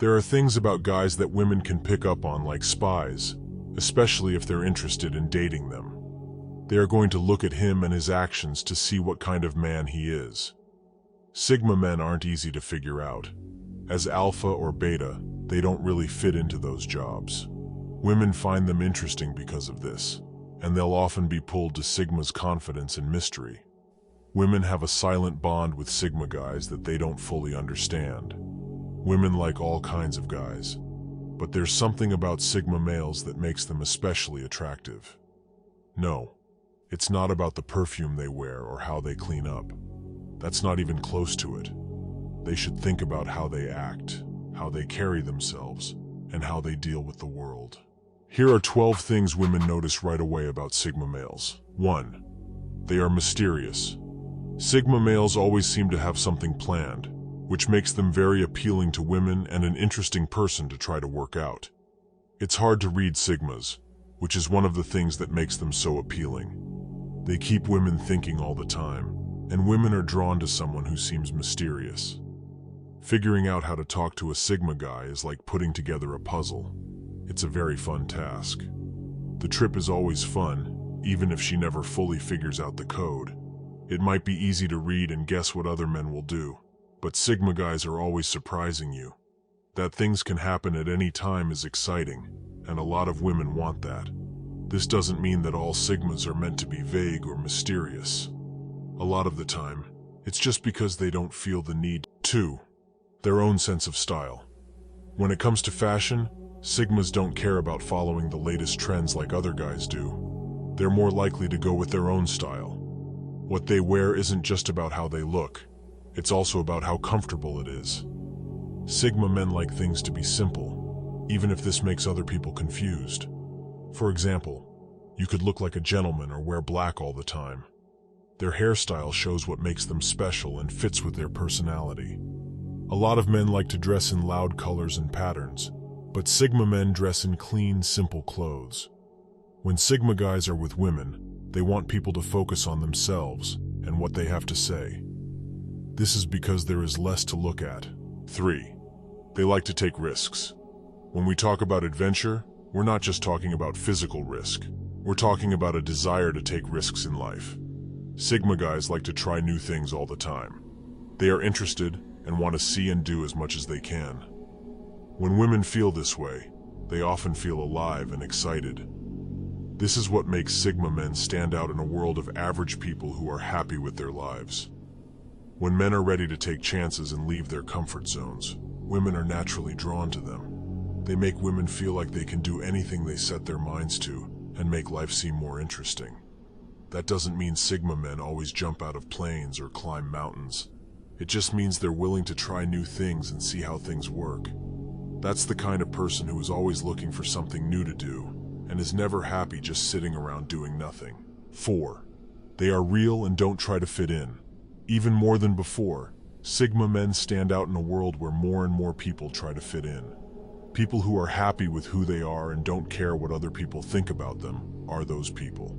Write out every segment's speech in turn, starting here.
There are things about guys that women can pick up on like spies, especially if they're interested in dating them. They are going to look at him and his actions to see what kind of man he is. Sigma men aren't easy to figure out. As alpha or beta, they don't really fit into those jobs. Women find them interesting because of this, and they'll often be pulled to Sigma's confidence and mystery. Women have a silent bond with Sigma guys that they don't fully understand. Women like all kinds of guys, but there's something about Sigma males that makes them especially attractive. No, it's not about the perfume they wear or how they clean up. That's not even close to it. They should think about how they act, how they carry themselves, and how they deal with the world. Here are 12 things women notice right away about Sigma males. 1. They are mysterious. Sigma males always seem to have something planned, which makes them very appealing to women and an interesting person to try to work out. It's hard to read Sigmas, which is one of the things that makes them so appealing. They keep women thinking all the time, and women are drawn to someone who seems mysterious. Figuring out how to talk to a Sigma guy is like putting together a puzzle. It's a very fun task. The trip is always fun, even if she never fully figures out the code. It might be easy to read and guess what other men will do, but Sigma guys are always surprising you. That things can happen at any time is exciting, and a lot of women want that. This doesn't mean that all Sigmas are meant to be vague or mysterious. A lot of the time, it's just because they don't feel the need to. Their own sense of style. When it comes to fashion, Sigmas don't care about following the latest trends like other guys do. They're more likely to go with their own style. What they wear isn't just about how they look, it's also about how comfortable it is. Sigma men like things to be simple, even if this makes other people confused. For example, you could look like a gentleman or wear black all the time. Their hairstyle shows what makes them special and fits with their personality. A lot of men like to dress in loud colors and patterns, but Sigma men dress in clean, simple clothes. When Sigma guys are with women, they want people to focus on themselves and what they have to say. This is because there is less to look at. 3. They like to take risks. When we talk about adventure, we're not just talking about physical risk. We're talking about a desire to take risks in life. Sigma guys like to try new things all the time. They are interested and want to see and do as much as they can. When women feel this way, they often feel alive and excited. This is what makes Sigma men stand out in a world of average people who are happy with their lives. When men are ready to take chances and leave their comfort zones, women are naturally drawn to them. They make women feel like they can do anything they set their minds to and make life seem more interesting. That doesn't mean Sigma men always jump out of planes or climb mountains. It just means they're willing to try new things and see how things work. That's the kind of person who is always looking for something new to do and is never happy just sitting around doing nothing. 4. They are real and don't try to fit in. Even more than before, Sigma men stand out in a world where more and more people try to fit in. People who are happy with who they are and don't care what other people think about them are those people.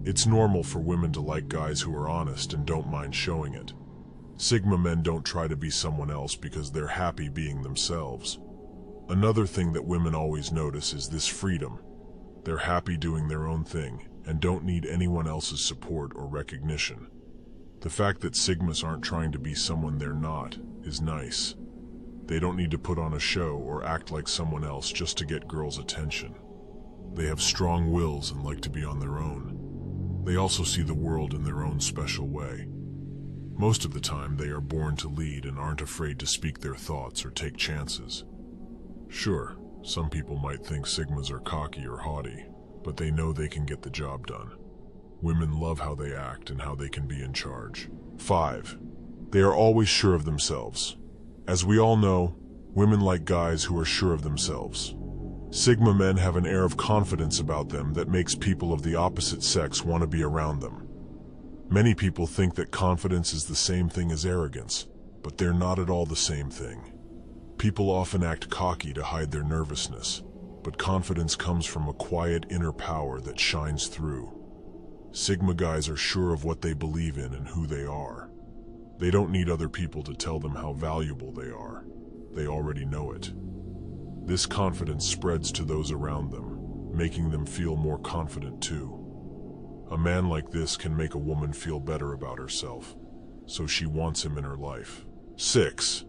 It's normal for women to like guys who are honest and don't mind showing it. Sigma men don't try to be someone else because they're happy being themselves. Another thing that women always notice is this freedom. They're happy doing their own thing and don't need anyone else's support or recognition. The fact that Sigmas aren't trying to be someone they're not is nice. They don't need to put on a show or act like someone else just to get girls' attention. They have strong wills and like to be on their own. They also see the world in their own special way. Most of the time, they are born to lead and aren't afraid to speak their thoughts or take chances. Sure, some people might think Sigmas are cocky or haughty, but they know they can get the job done. Women love how they act and how they can be in charge. 5. They are always sure of themselves. As we all know, women like guys who are sure of themselves. Sigma men have an air of confidence about them that makes people of the opposite sex want to be around them. Many people think that confidence is the same thing as arrogance, but they're not at all the same thing. People often act cocky to hide their nervousness, but confidence comes from a quiet inner power that shines through. Sigma guys are sure of what they believe in and who they are. They don't need other people to tell them how valuable they are. They already know it. This confidence spreads to those around them, making them feel more confident too. A man like this can make a woman feel better about herself, so she wants him in her life. 6.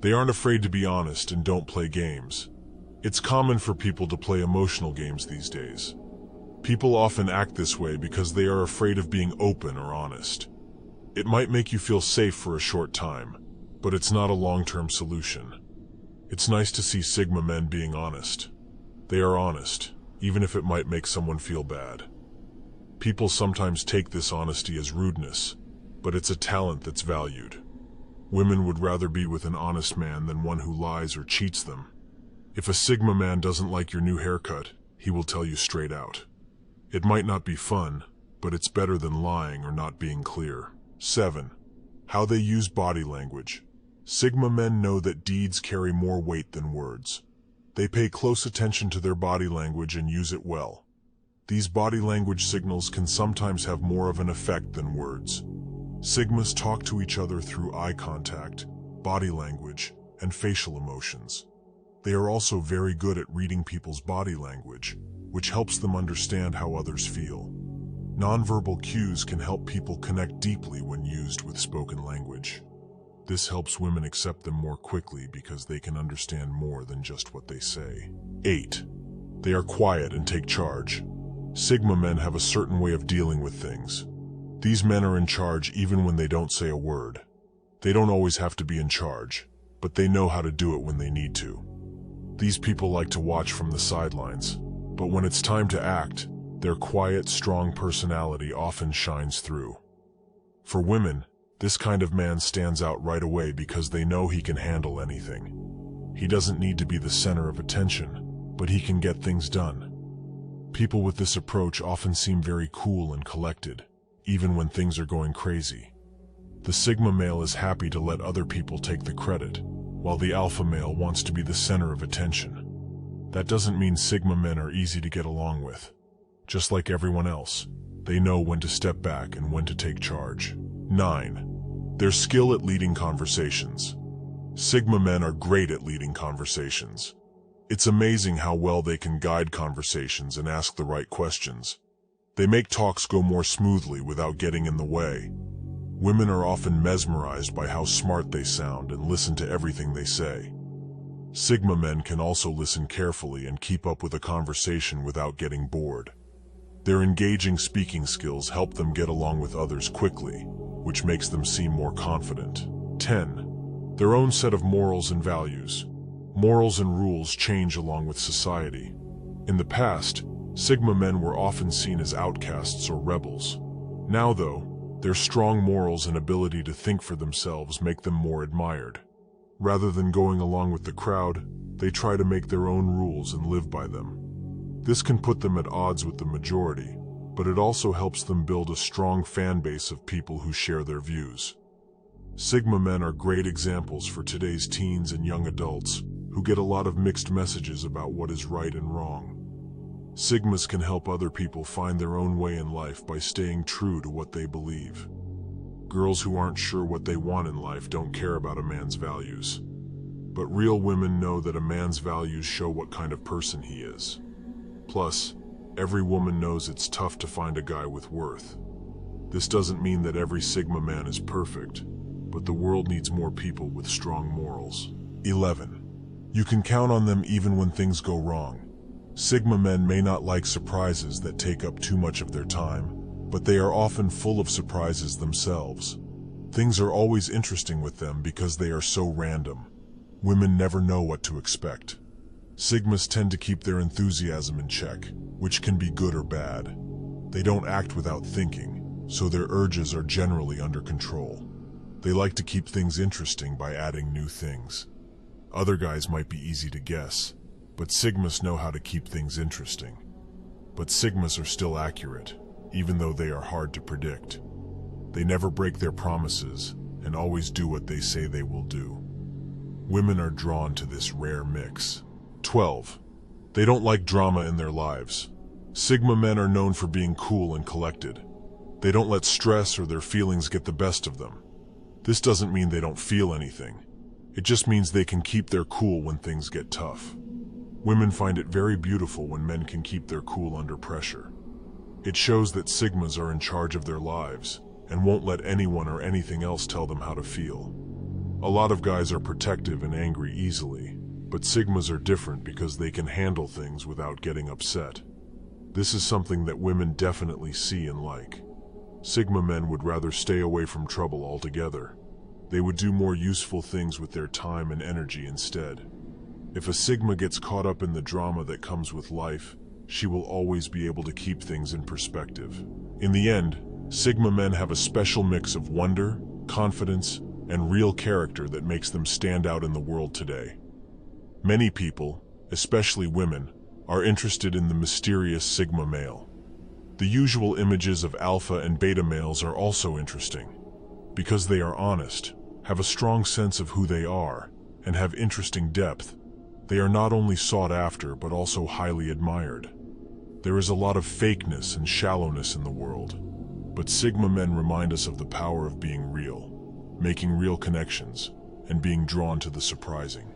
They aren't afraid to be honest and don't play games. It's common for people to play emotional games these days. People often act this way because they are afraid of being open or honest. It might make you feel safe for a short time, but it's not a long-term solution. It's nice to see Sigma men being honest. They are honest, even if it might make someone feel bad. People sometimes take this honesty as rudeness, but it's a talent that's valued. Women would rather be with an honest man than one who lies or cheats them. If a Sigma man doesn't like your new haircut, he will tell you straight out. It might not be fun, but it's better than lying or not being clear. 7. How they use body language. Sigma men know that deeds carry more weight than words. They pay close attention to their body language and use it well. These body language signals can sometimes have more of an effect than words. Sigmas talk to each other through eye contact, body language, and facial emotions. They are also very good at reading people's body language, which helps them understand how others feel. Nonverbal cues can help people connect deeply when used with spoken language. This helps women accept them more quickly because they can understand more than just what they say. 8. They are quiet and take charge. Sigma men have a certain way of dealing with things. These men are in charge even when they don't say a word. They don't always have to be in charge, but they know how to do it when they need to. These people like to watch from the sidelines, but when it's time to act, their quiet, strong personality often shines through. For women, this kind of man stands out right away because they know he can handle anything. He doesn't need to be the center of attention, but he can get things done. People with this approach often seem very cool and collected, even when things are going crazy. The Sigma male is happy to let other people take the credit, while the alpha male wants to be the center of attention. That doesn't mean Sigma men are easy to get along with. Just like everyone else, they know when to step back and when to take charge. 9. Their skill at leading conversations. Sigma men are great at leading conversations. It's amazing how well they can guide conversations and ask the right questions. They make talks go more smoothly without getting in the way. Women are often mesmerized by how smart they sound and listen to everything they say. Sigma men can also listen carefully and keep up with a conversation without getting bored. Their engaging speaking skills help them get along with others quickly, which makes them seem more confident. 10. Their own set of morals and values. Morals and rules change along with society. In the past, Sigma men were often seen as outcasts or rebels. Now, though, their strong morals and ability to think for themselves make them more admired. Rather than going along with the crowd, they try to make their own rules and live by them. This can put them at odds with the majority, but it also helps them build a strong fan base of people who share their views. Sigma men are great examples for today's teens and young adults who get a lot of mixed messages about what is right and wrong. Sigmas can help other people find their own way in life by staying true to what they believe. Girls who aren't sure what they want in life don't care about a man's values. But real women know that a man's values show what kind of person he is. Plus, every woman knows it's tough to find a guy with worth. This doesn't mean that every Sigma man is perfect, but the world needs more people with strong morals. 11. You can count on them even when things go wrong. Sigma men may not like surprises that take up too much of their time, but they are often full of surprises themselves. Things are always interesting with them because they are so random. Women never know what to expect. Sigmas tend to keep their enthusiasm in check, which can be good or bad. They don't act without thinking, so their urges are generally under control. They like to keep things interesting by adding new things. Other guys might be easy to guess, but Sigmas know how to keep things interesting. But Sigmas are still accurate, even though they are hard to predict. They never break their promises and always do what they say they will do. Women are drawn to this rare mix. 12. They don't like drama in their lives. Sigma men are known for being cool and collected. They don't let stress or their feelings get the best of them. This doesn't mean they don't feel anything. It just means they can keep their cool when things get tough. Women find it very beautiful when men can keep their cool under pressure. It shows that Sigmas are in charge of their lives and won't let anyone or anything else tell them how to feel. A lot of guys are protective and angry easily, but Sigmas are different because they can handle things without getting upset. This is something that women definitely see and like. Sigma men would rather stay away from trouble altogether. They would do more useful things with their time and energy instead. If a Sigma gets caught up in the drama that comes with life, she will always be able to keep things in perspective. In the end, Sigma men have a special mix of wonder, confidence, and real character that makes them stand out in the world today. Many people, especially women, are interested in the mysterious Sigma male. The usual images of alpha and beta males are also interesting. Because they are honest, have a strong sense of who they are, and have interesting depth, they are not only sought after but also highly admired. There is a lot of fakeness and shallowness in the world, but Sigma men remind us of the power of being real, making real connections, and being drawn to the surprising.